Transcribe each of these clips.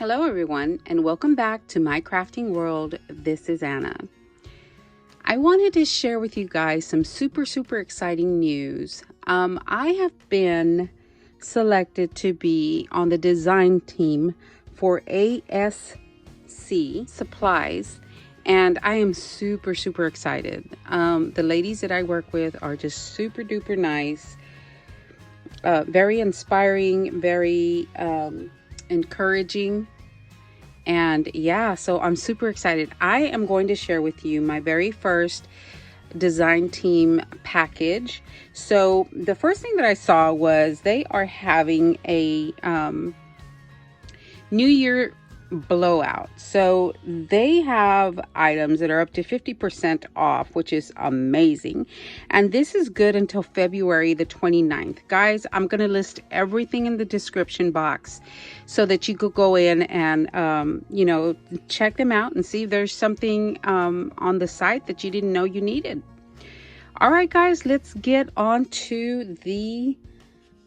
Hello everyone, and welcome back to my crafting world. This is Anna. I wanted to share with you guys some super exciting news. I have been selected to be on the design team for ASC Supplies, and I am super excited. The ladies that I work with are just super duper nice, very inspiring, very encouraging, and yeah, so I'm super excited. I am going to share with you my very first design team package. So the first thing that I saw was they are having a New Year Blowout. So they have items that are up to 50% off, which is amazing. And this is good until February the 29th. Guys, I'm going to list everything in the description box so that you could go in and, check them out and see if there's something on the site that you didn't know you needed. All right, guys, let's get on to the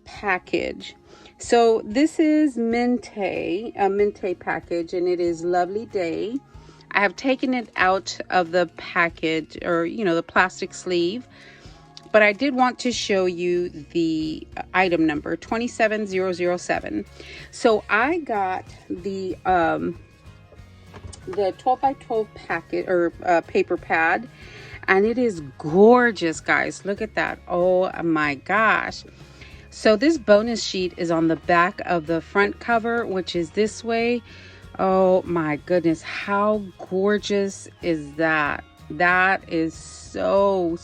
package. So this is a Mente package, and it is Lovely Day. I have taken it out of the package, or the plastic sleeve, but I did want to show you the item number 27007. So I got the 12 by 12 packet or paper pad, and it is gorgeous, guys. Look at that. Oh my gosh. So this bonus sheet is on the back of the front cover, which is this way. Oh my goodness, how gorgeous is that? That is so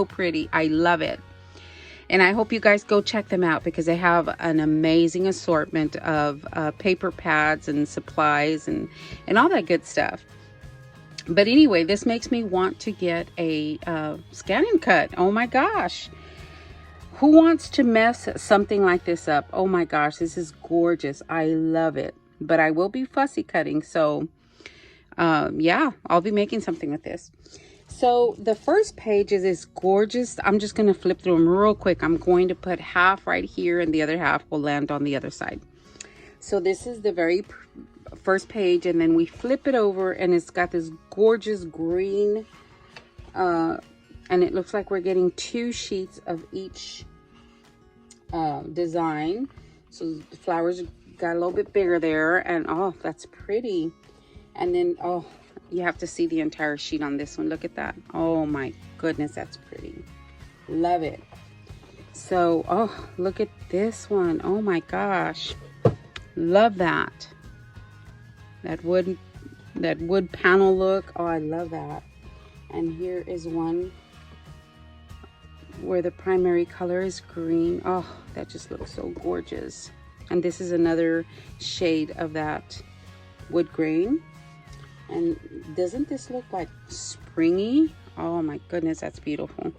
pretty. I love it. And I hope you guys go check them out because they have an amazing assortment of paper pads and supplies and all that good stuff. But anyway, this makes me want to get a scan and cut. Oh my gosh. Who wants to mess something like this up? Oh my gosh, this is gorgeous. I love it. But I will be fussy cutting. So yeah, I'll be making something with this. So the first page is this gorgeous. I'm just going to flip through them real quick. I'm going to put half right here and the other half will land on the other side. So this is the very first page, and then we flip it over and it's got this gorgeous green and it looks like we're getting 2 sheets of each design. So the flowers got a little bit bigger there, and oh, that's pretty. And then, oh, you have to see the entire sheet on this one. Look at that. Oh my goodness, that's pretty. Love it. So, oh, look at this one. Oh my gosh. Love that. That wood panel look. Oh, I love that. And here is one where the primary color is green. Oh, that just looks so gorgeous. And this is another shade of that wood grain. And doesn't this look like springy? Oh my goodness, that's beautiful.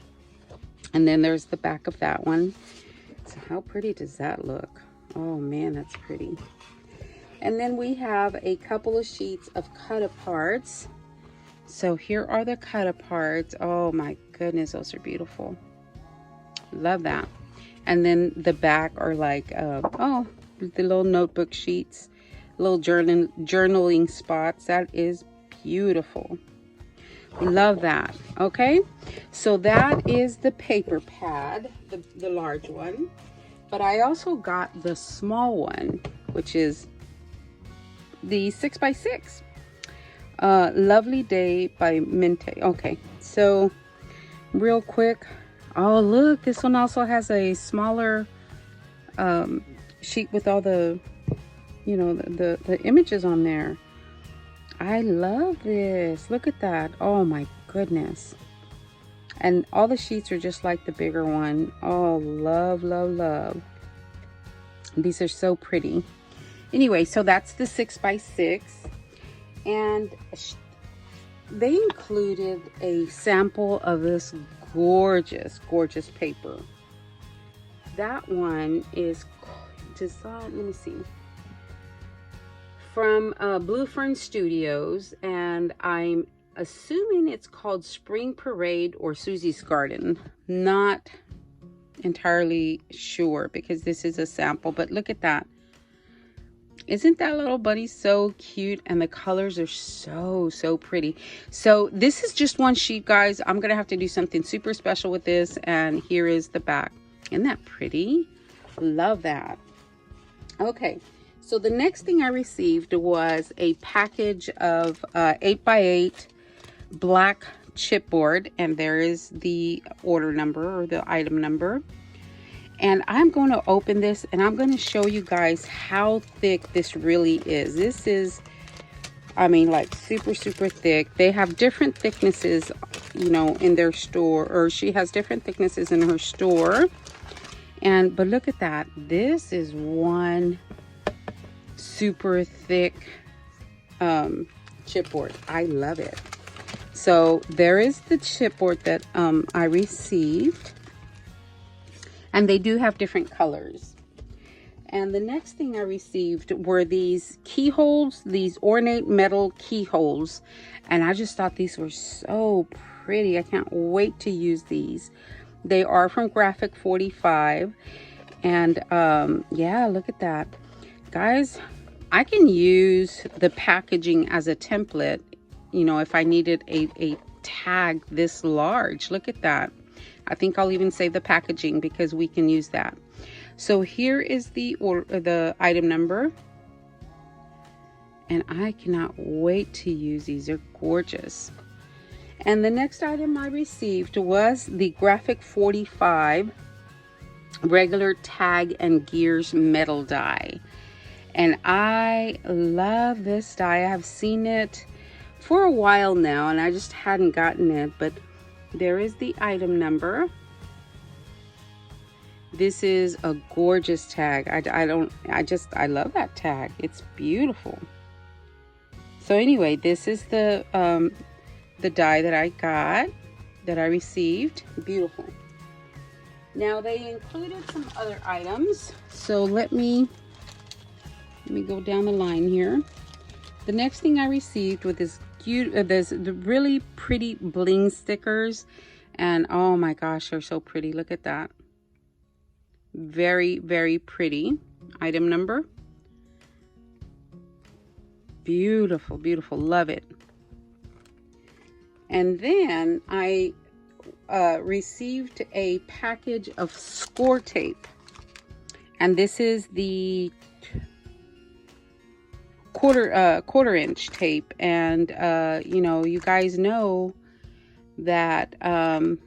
And then there's the back of that one. So how pretty does that look? Oh man, that's pretty. And then we have a couple of sheets of cut aparts. So here are the cut aparts. Oh my goodness, those are beautiful. Love that. And then the back are like the little notebook sheets, little journaling spots. That is beautiful. Love that. Okay, so that is the paper pad, the large one. But I also got the small one, which is the 6x6. Lovely Day by Mente. Okay, so real quick. Oh, look, this one also has a smaller sheet with all the, the images on there. I love this. Look at that. Oh my goodness. And all the sheets are just like the bigger one. Oh, love. These are so pretty. Anyway, so that's the 6x6. And they included a sample of this gorgeous paper. That one is designed, let me see, from Blue Fern Studios, and I'm assuming it's called Spring Parade or Susie's Garden. Not entirely sure because this is a sample, but look at that. Isn't that little bunny so cute? And the colors are so pretty. So this is just one sheet, guys. I'm gonna have to do something super special with this. And here is the back. Isn't that pretty? Love that. Okay, so the next thing I received was a package of 8x8 black chipboard, and there is the order number or the item number. And I'm going to open this and I'm going to show you guys how thick this really is. This is, I mean, like super thick. They have different thicknesses, you know, in their store, or she has different thicknesses in her store. But look at that. This is one super thick chipboard. I love it. So there is the chipboard that I received. And they do have different colors. And the next thing I received were these keyholes, these ornate metal keyholes. And I just thought these were so pretty. I can't wait to use these. They are from Graphic 45. And yeah, look at that. Guys, I can use the packaging as a template, you know, if I needed a tag this large. Look at that. I think I'll even save the packaging because we can use that. So here is the item number. And I cannot wait to use these. They're gorgeous. And the next item I received was the Graphic 45 regular tag and gears metal die. And I love this die. I have seen it for a while now and I just hadn't gotten it, but there is the item number. This is a gorgeous tag. I love that tag. It's beautiful. So anyway, this is the die that I got, that I received. Beautiful. Now they included some other items. So let me go down the line here. The next thing I received with this there's the really pretty bling stickers, and oh my gosh, they're so pretty. Look at that. Very pretty. Item number. Beautiful. Love it. And then I received a package of score tape, and this is the quarter inch tape. And you know, you guys know that the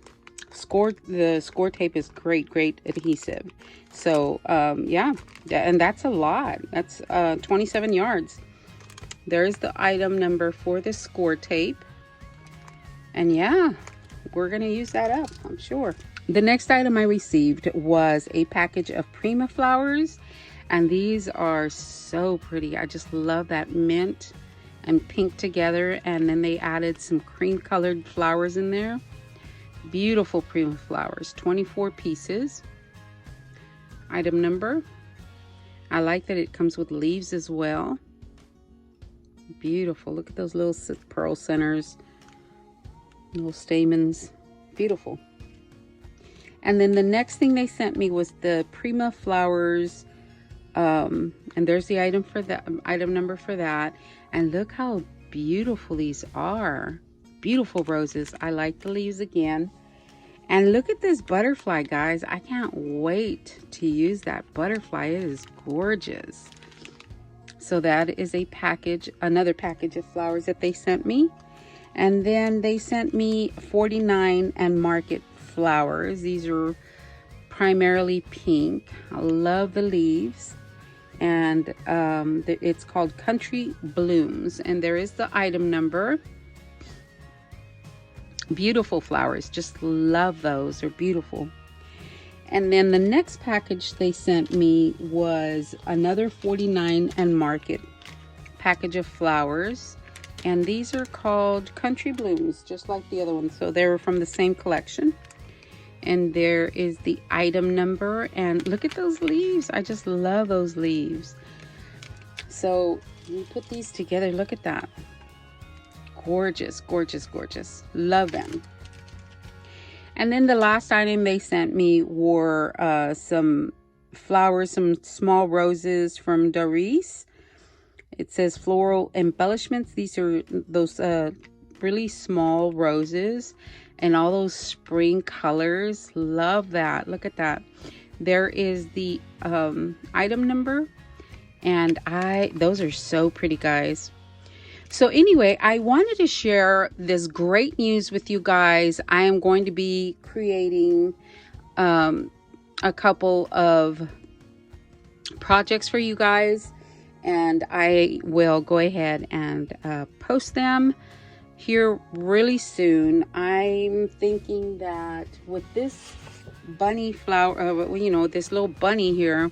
score tape is great adhesive. So yeah, and that's a lot. That's 27 yards. There's the item number for the score tape. And yeah, we're gonna use that up, I'm sure. The next item I received was a package of Prima flowers. And these are so pretty. I just love that mint and pink together. And then they added some cream colored flowers in there. Beautiful Prima flowers, 24 pieces. Item number. I like that it comes with leaves as well. Beautiful. Look at those little pearl centers, little stamens. Beautiful. And then the next thing they sent me was the Prima flowers. And there's the item number for that. And look how beautiful these are. Beautiful roses. I like the leaves again. And look at this butterfly, guys. I can't wait to use that butterfly. It is gorgeous. So that is a package, another package of flowers that they sent me. And then they sent me 49 and Market flowers. These are primarily pink. I love the leaves. And it's called Country Blooms. And there is the item number. Beautiful flowers. Just love those. They're beautiful. And then the next package they sent me was another 49 and Market package of flowers. And these are called Country Blooms, just like the other ones. So they're from the same collection. And there is the item number. And look at those leaves. I just love those leaves. So we put these together. Look at that. Gorgeous, gorgeous, gorgeous. Love them. And then the last item they sent me were some flowers, some small roses from Doris. It says floral embellishments. These are those really small roses and all those spring colors. Love that. Look at that. There is the item number, and those are so pretty, guys. So anyway, I wanted to share this great news with you guys. I am going to be creating a couple of projects for you guys, and I will go ahead and post them here really soon. I'm thinking that with this bunny flower, you know, this little bunny here,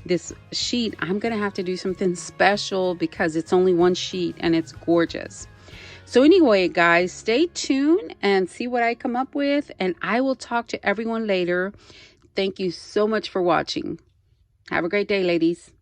this sheet, I'm gonna have to do something special because it's only one sheet and it's gorgeous. So anyway, guys, stay tuned and see what I come up with, and I will talk to everyone later. Thank you so much for watching. Have a great day, ladies.